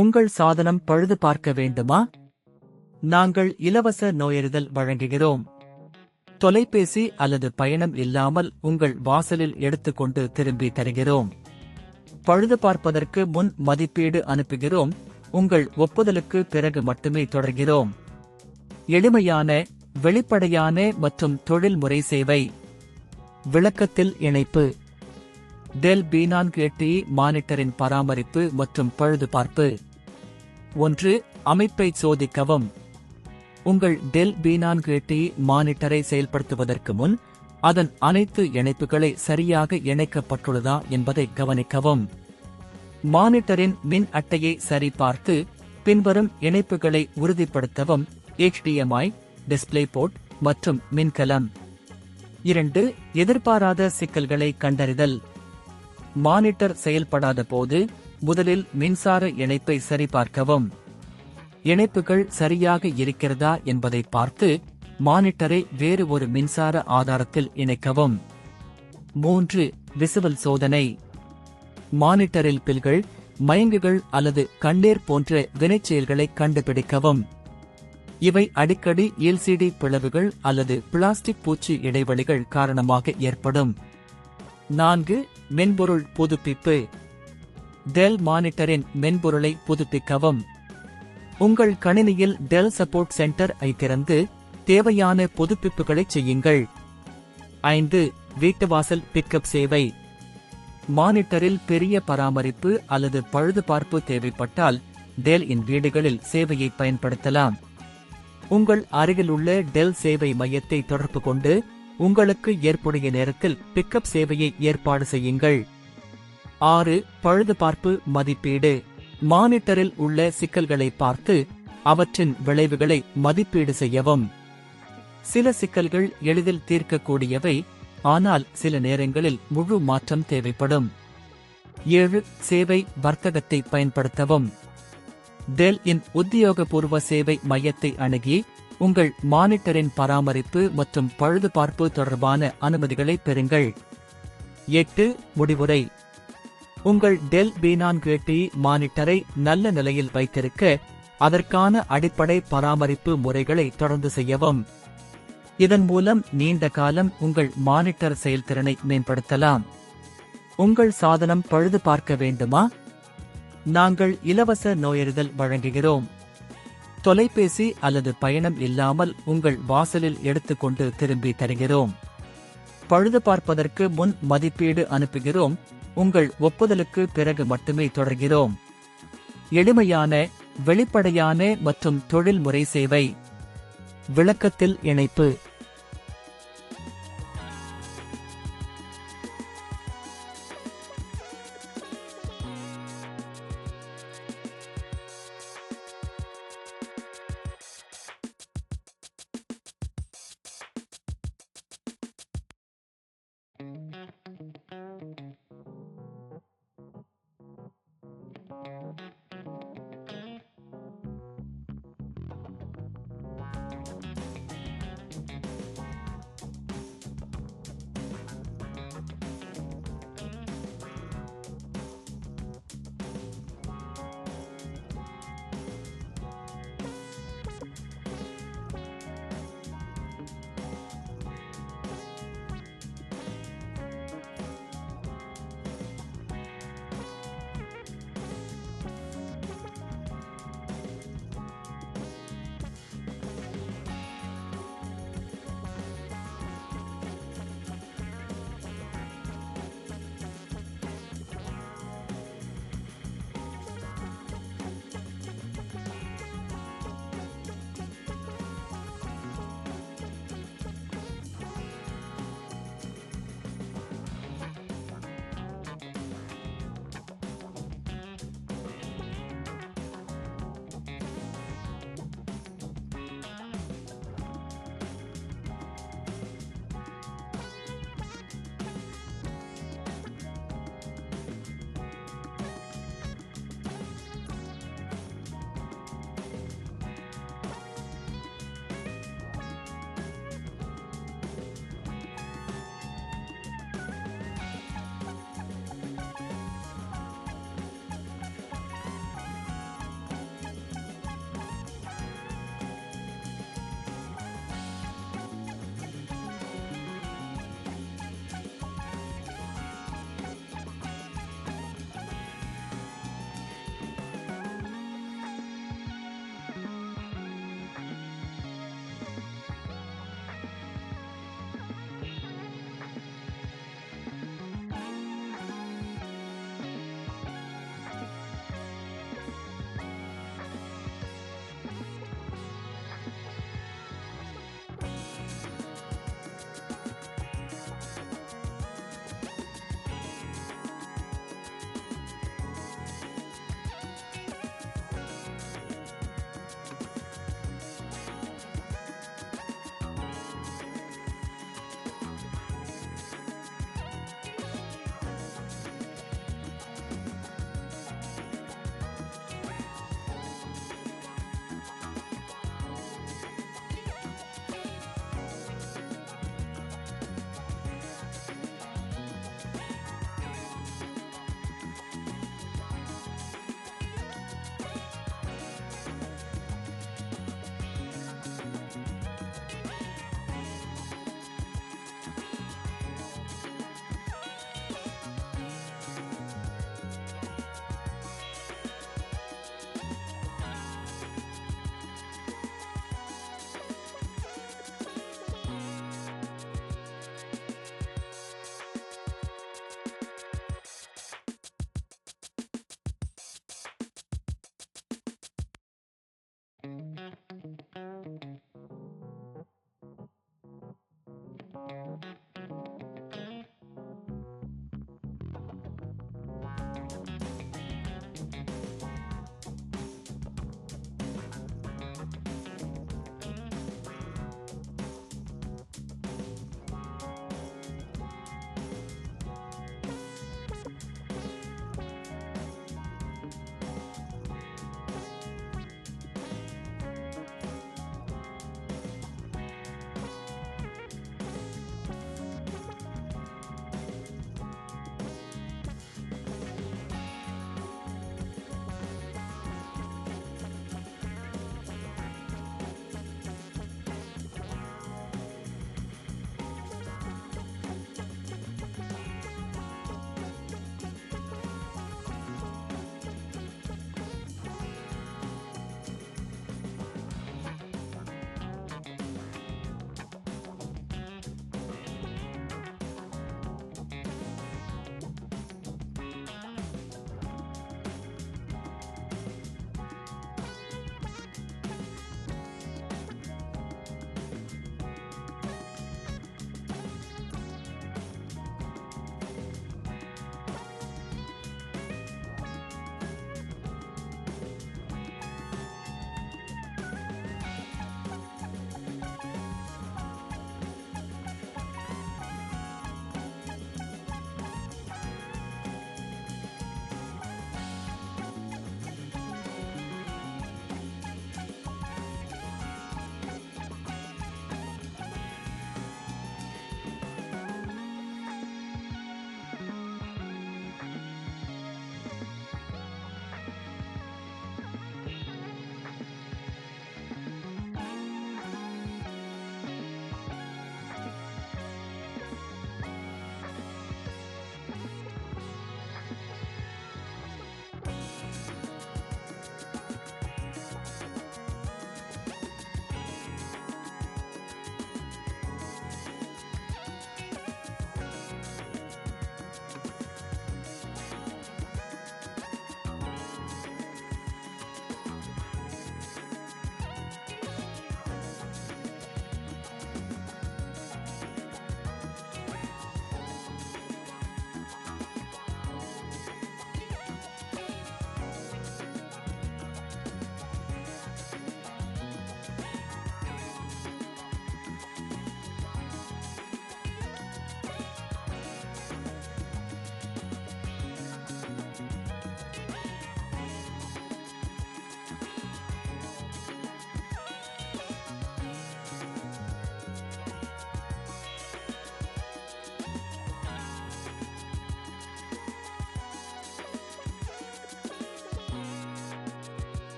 உங்கள் சாதனம் பழுது பார்க்க வேண்டுமா? நாங்கள் இலவச நோயறிதல் வழங்குகிறோம். தொலைபேசி அல்லது பயணம் இல்லாமல் உங்கள் வாசலில் எடுத்துக்கொண்டு திரும்பி தருகிறோம். பழுது பார்ப்பதற்கு முன் மதிப்பீடு அனுப்புகிறோம். உங்கள் ஒப்புதலுக்கு பிறகு மட்டுமே தொடர்கிறோம். எளிமையான, வெளிப்படையான மற்றும் தொழில்முறை சேவை. விளக்கத்தில் இணைப்பு. டெல் B480 மானிட்டரின் பராமரிப்பு மற்றும் பழுதுபார்ப்பு. 1. அமைப்பை சோதிக்கவும். உங்கள் டெல் B480 மானிட்டரை செயல்படுத்துவதற்கு முன் அதன் அனைத்து இணைப்புகளை சரியாக இணைக்கப்பட்டுள்ளதா என்பதை கவனிக்கவும். மானிட்டரின் மின் அட்டையை சரிபார்த்து பின்வரும் இணைப்புகளை உறுதிப்படுத்தவும்: HDMI, டிஸ்ப்ளே போர்ட் மற்றும் மின்கலம். 2. எதிர்பாராத சிக்கல்களை கண்டறிதல். மானிட்டர் செயல்படாத போது முதலில் மின்சார இணைப்பை சரிபார்க்கவும். இணைப்புகள் சரியாக இருக்கிறதா என்பதை பார்த்து மானிட்டரை வேறு ஒரு மின்சார ஆதாரத்தில் இணைக்கவும். 3. விசுவல் சோதனை. மானிட்டரில் பில்கள், மயங்குகள் அல்லது கண்ணீர் போன்ற வினைச்செயல்களை கண்டுபிடிக்கவும். இவை அடிக்கடி LCD பிளவுகள் அல்லது பிளாஸ்டிக் பூச்சி இடைவெளிகள் காரணமாக ஏற்படும். 4. மென்பொருள் புதுப்பிப்பு. டெல் மானிட்டரின் மென்பொருளை புதுப்பிக்கவும். உங்கள் கணினியில் டெல் சப்போர்ட் சென்டர் ஐ திறந்து தேவையான புதுப்பிப்புகளைச் செய்யுங்கள். 5. வீட்டுவாசல் பிக்கப் சேவை. மானிட்டரில் பெரிய பராமரிப்பு அல்லது பழுதுபார்ப்பு தேவைப்பட்டால் டெல் இன் வீடுகளில் சேவையை பயன்படுத்தலாம். உங்கள் அருகிலுள்ள டெல் சேவை மையத்தை தொடர்பு கொண்டு உங்களுக்கு ஏற்புடைய நேரத்தில் பிக்கப் சேவையை ஏற்பாடு செய்யுங்கள். 6. பழுதுபார்ப்பு மதிப்பீடு. மானிட்டரில் உள்ள சிக்கல்களை பார்த்து அவற்றின் விளைவுகளை மதிப்பீடு செய்யவும். சில சிக்கல்கள் எளிதில் தீர்க்கக்கூடியவை, ஆனால் சில நேரங்களில் முழு மாற்றம் தேவைப்படும். 7. சேவை வர்த்தகத்தை பயன்படுத்தவும். டெல் இன் உத்தியோகபூர்வ சேவை மையத்தை அணுகி உங்கள் மானிட்டரின் பராமரிப்பு மற்றும் பழுதுபார்ப்பு தொடர்பான அனுமதிகளை பெறுங்கள். 8. முடிவுரை. உங்கள் டெல் B480 மானிட்டரை நல்ல நிலையில் வைத்திருக்க அதற்கான அடிப்படை பராமரிப்பு முறைகளை தொடர்ந்து செய்யவும். இதன் மூலம் நீண்ட காலம் உங்கள் மானிட்டர் செயல்திறனை மேம்படுத்தலாம். உங்கள் சாதனம் பழுது பார்க்க வேண்டுமா? நாங்கள் இலவச நோயறிதல் வழங்குகிறோம். தொலைபேசி அல்லது பயணம் இல்லாமல் உங்கள் வாசலில் எடுத்துக்கொண்டு திரும்பி தருகிறோம். பழுது பார்ப்பதற்கு முன் மதிப்பீடு அனுப்புகிறோம். உங்கள் ஒப்புதலுக்கு பிறகு மட்டுமே தொடர்கிறோம். எளிமையான, வெளிப்படையான மற்றும் தொழில்முறை சேவை. விளக்கத்தில் இணைப்பு.